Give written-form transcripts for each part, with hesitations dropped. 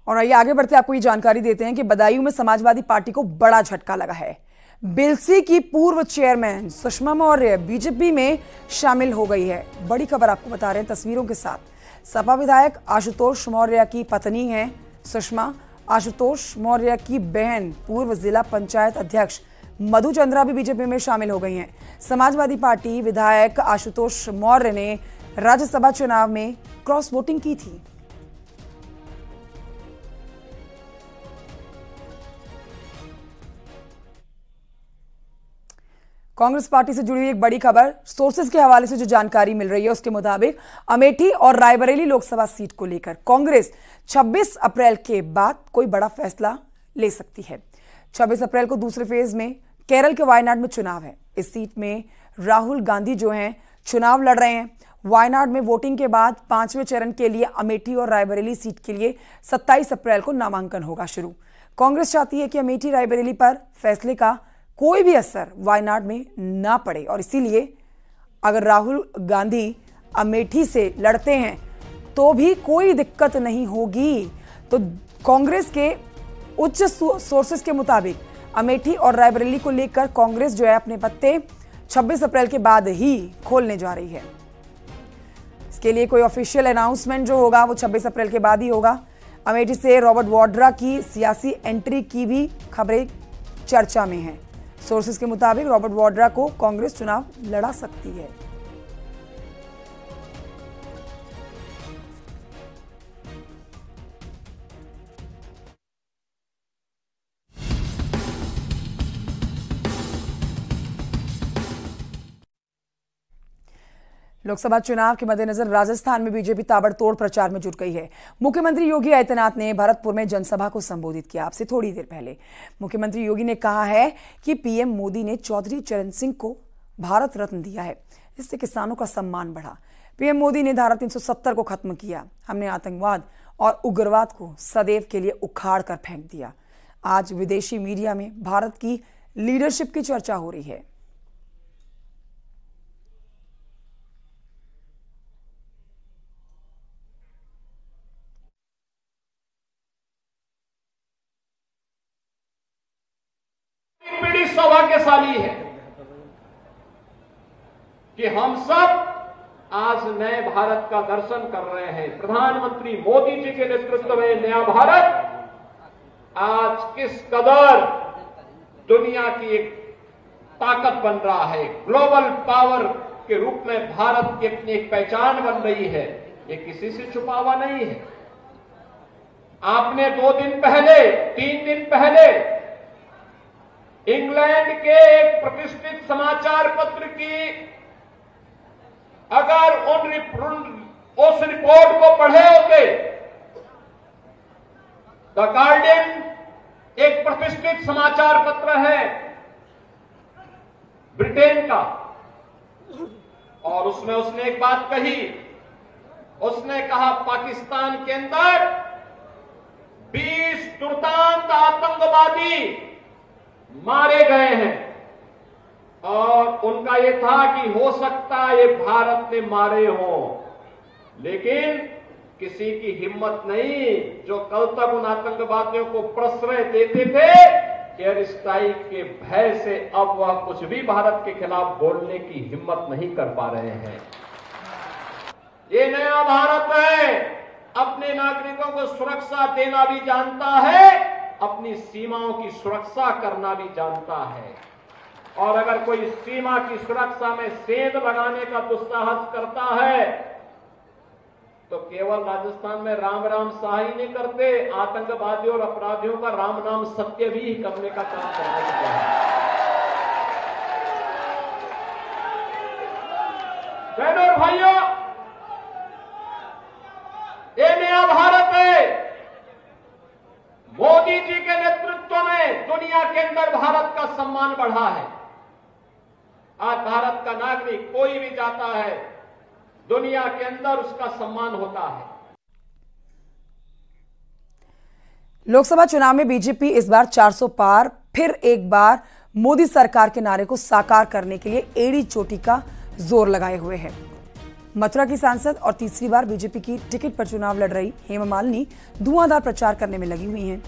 और आइए आगे बढ़ते आपको ये जानकारी देते हैं कि बदायूं में समाजवादी पार्टी को बड़ा झटका लगा है। बिलसी की पूर्व चेयरमैन सुषमा मौर्य बीजेपी में शामिल हो गई है। बड़ी खबर आपको बता रहे हैं तस्वीरों के साथ। सपा विधायक आशुतोष मौर्य की पत्नी हैं सुषमा। आशुतोष मौर्य की बहन पूर्व जिला पंचायत अध्यक्ष मधु चंद्रा भी बीजेपी में शामिल हो गई हैं। समाजवादी पार्टी विधायक आशुतोष मौर्य ने राज्यसभा चुनाव में क्रॉस वोटिंग की थी। कांग्रेस पार्टी से जुड़ी हुई एक बड़ी खबर, सोर्सेज के हवाले से जो जानकारी मिल रही है उसके मुताबिक अमेठी और रायबरेली लोकसभा सीट को लेकर कांग्रेस 26 अप्रैल के बाद कोई बड़ा फैसला ले सकती है। 26 अप्रैल को दूसरे फेज में केरल के वायनाड में चुनाव है। इस सीट में राहुल गांधी जो हैं चुनाव लड़ रहे हैं। वायनाड में वोटिंग के बाद 5वें चरण के लिए अमेठी और रायबरेली सीट के लिए 27 अप्रैल को नामांकन होगा शुरू। कांग्रेस चाहती है कि अमेठी रायबरेली पर फैसले का कोई भी असर वायनाड में ना पड़े और इसीलिए अगर राहुल गांधी अमेठी से लड़ते हैं तो भी कोई दिक्कत नहीं होगी। तो कांग्रेस के उच्च सोर्सेस के मुताबिक अमेठी और रायबरेली को लेकर कांग्रेस जो है अपने पत्ते 26 अप्रैल के बाद ही खोलने जा रही है। इसके लिए कोई ऑफिशियल अनाउंसमेंट जो होगा वो 26 अप्रैल के बाद ही होगा। अमेठी से रॉबर्ट वाड्रा की सियासी एंट्री की भी खबरें चर्चा में हैं। सोर्सेस के मुताबिक रॉबर्ट वाड्रा को कांग्रेस चुनाव लड़ा सकती है। लोकसभा चुनाव के मद्देनजर राजस्थान में बीजेपी ताबड़तोड़ प्रचार में जुट गई है। मुख्यमंत्री योगी आदित्यनाथ ने भरतपुर में जनसभा को संबोधित किया। आपसे थोड़ी देर पहले मुख्यमंत्री योगी ने कहा है कि पीएम मोदी ने चौधरी चरण सिंह को भारत रत्न दिया है, इससे किसानों का सम्मान बढ़ा। पीएम मोदी ने धारा 370 को खत्म किया। हमने आतंकवाद और उग्रवाद को सदैव के लिए उखाड़ कर फेंक दिया। आज विदेशी मीडिया में भारत की लीडरशिप की चर्चा हो रही है। सौभाग्यशाली है कि हम सब आज नए भारत का दर्शन कर रहे हैं। प्रधानमंत्री मोदी जी के नेतृत्व में नया भारत आज किस कदर दुनिया की एक ताकत बन रहा है, ग्लोबल पावर के रूप में भारत की अपनी एक पहचान बन रही है, ये किसी से छुपा हुआ नहीं है। आपने 2 दिन पहले 3 दिन पहले इंग्लैंड के एक प्रतिष्ठित समाचार पत्र की अगर उस रिपोर्ट को पढ़े होते, द गार्डियन एक प्रतिष्ठित समाचार पत्र है ब्रिटेन का, और उसमें उसने एक बात कही। उसने कहा पाकिस्तान के अंदर 20 दुर्दांत आतंकवादी मारे गए हैं और उनका यह था कि हो सकता है ये भारत ने मारे हों, लेकिन किसी की हिम्मत नहीं जो कल तक उन आतंकवादियों को प्रश्रय देते थे एयर स्ट्राइक के भय से अब वह कुछ भी भारत के खिलाफ बोलने की हिम्मत नहीं कर पा रहे हैं। ये नया भारत है, अपने नागरिकों को सुरक्षा देना भी जानता है, अपनी सीमाओं की सुरक्षा करना भी जानता है। और अगर कोई सीमा की सुरक्षा में सेंध लगाने का दुस्साहस करता है तो केवल राजस्थान में राम राम शाह ही नहीं करते, आतंकवादियों और अपराधियों का राम नाम सत्य भी करने का काम करना चाहिए। बहनों और भाइयों, ये नया भारत है। मोदी जी के नेतृत्व में दुनिया के अंदर भारत का सम्मान बढ़ा है। आज भारत का नागरिक कोई भी जाता है दुनिया के अंदर उसका सम्मान होता है। लोकसभा चुनाव में बीजेपी इस बार 400 पार, फिर एक बार मोदी सरकार के नारे को साकार करने के लिए एड़ी चोटी का जोर लगाए हुए है। मथुरा की सांसद और तीसरी बार बीजेपी की टिकट पर चुनाव लड़ रही हेमा मालिनी धुआंधार प्रचार करने में लगी हुई हैं।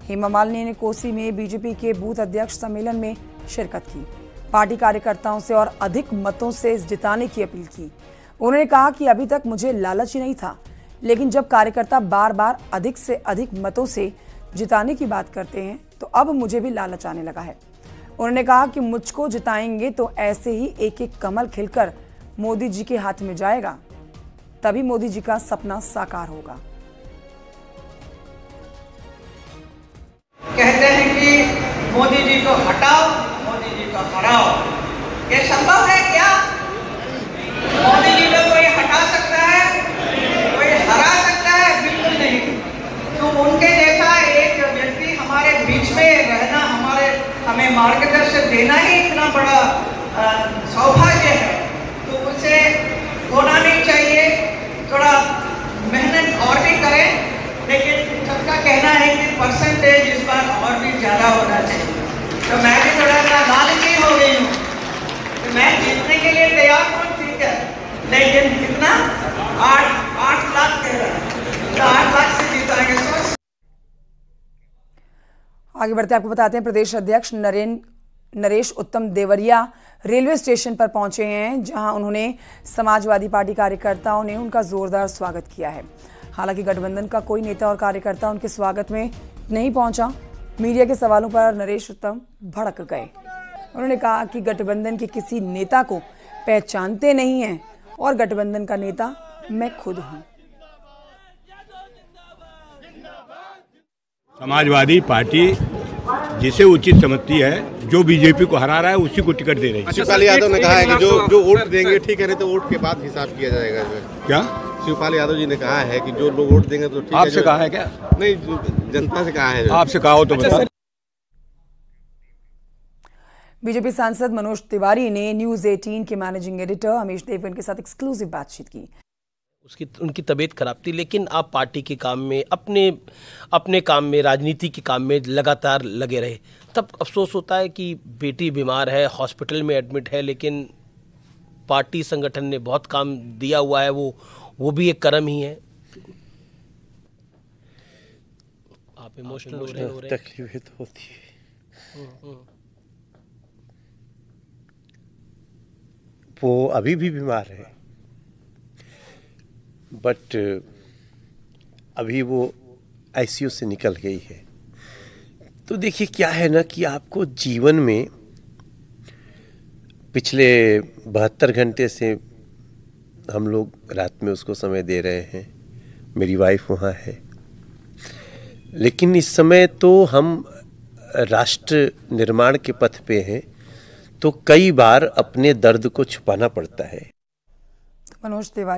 हेमा मालिनी ने कोसी में बीजेपी के बूथ अध्यक्ष सम्मेलन में शिरकत की। पार्टी कार्यकर्ताओं से और अधिक मतों से जिताने की अपील की। उन्होंने कहा कि अभी तक मुझे लालच ही नहीं था, लेकिन जब कार्यकर्ता बार बार अधिक से अधिक मतों से जिताने की बात करते हैं तो अब मुझे भी लालच आने लगा है। उन्होंने कहा कि मुझको जिताएंगे तो ऐसे ही एक एक कमल खिलकर मोदी जी के हाथ में जाएगा, तभी मोदी जी का सपना साकार होगा। कहते हैं कि मोदी जी को हटाओ, मोदी जी को हराओ। ये संभव है क्या? मोदी जी को कोई हटा सकता है, कोई हरा सकता है? बिल्कुल नहीं। तो उनके जैसा एक व्यक्ति हमारे बीच में रहना, हमें मार्गदर्शन देना ही इतना बड़ा सौभाग्य है। तो उसे होना नहीं चाहिए। थोड़ा मेहनत और भी करें, लेकिन सबका कहना है कि परसेंटेज इस बार और भी ज़्यादा होना चाहिए। तो मैं भी थोड़ा सा लालची हो गई हूँ। तो मैं जीतने के लिए तैयार हूँ, ठीक है, लेकिन कितना 8 लाख कह रहा है, तो 8 लाख से जीताएंगे। आगे बढ़ते आपको बताते हैं, प्रदेश अध्यक्ष नरेश उत्तम देवरिया रेलवे स्टेशन पर पहुंचे हैं, जहां उन्होंने समाजवादी पार्टी कार्यकर्ताओं ने उनका जोरदार स्वागत किया है। हालांकि गठबंधन का कोई नेता और कार्यकर्ता उनके स्वागत में नहीं पहुंचा। मीडिया के सवालों पर नरेश उत्तम भड़क गए। उन्होंने कहा कि गठबंधन के किसी नेता को पहचानते नहीं हैं और गठबंधन का नेता मैं खुद हूं। समाजवादी पार्टी जिसे उचित समझती है, जो बीजेपी को हरा रहा है उसी को टिकट दे रही है। शिवपाल यादव ने कहा है कि जो वोट देंगे, ठीक है, नहीं तो वोट के बाद हिसाब किया जाएगा। क्या शिवपाल यादव जी ने कहा है कि जो लोग वोट देंगे तो ठीक है। आपसे कहा है क्या? नहीं, जनता से कहा है। आपसे कहा हो तो बताओ। बीजेपी सांसद मनोज तिवारी ने न्यूज 18 के मैनेजिंग एडिटर अमीश देवगन के साथ एक्सक्लूसिव बातचीत की। उनकी तबीयत खराब थी, लेकिन आप पार्टी के काम में, अपने काम में, राजनीति के काम में लगातार लगे रहे। तब अफसोस होता है कि बेटी बीमार है, हॉस्पिटल में एडमिट है, लेकिन पार्टी संगठन ने बहुत काम दिया हुआ है, वो भी एक कर्म ही है। आप इमोशनल हो रहे हैं। तकलीफ तो होती है। वो अभी भी बीमार है, बट अभी वो आईसीयू से निकल गई है। तो देखिए क्या है ना कि आपको जीवन में पिछले 72 घंटे से हम लोग रात में उसको समय दे रहे हैं। मेरी वाइफ वहाँ है, लेकिन इस समय तो हम राष्ट्र निर्माण के पथ पे हैं, तो कई बार अपने दर्द को छुपाना पड़ता है। मनोज तिवारी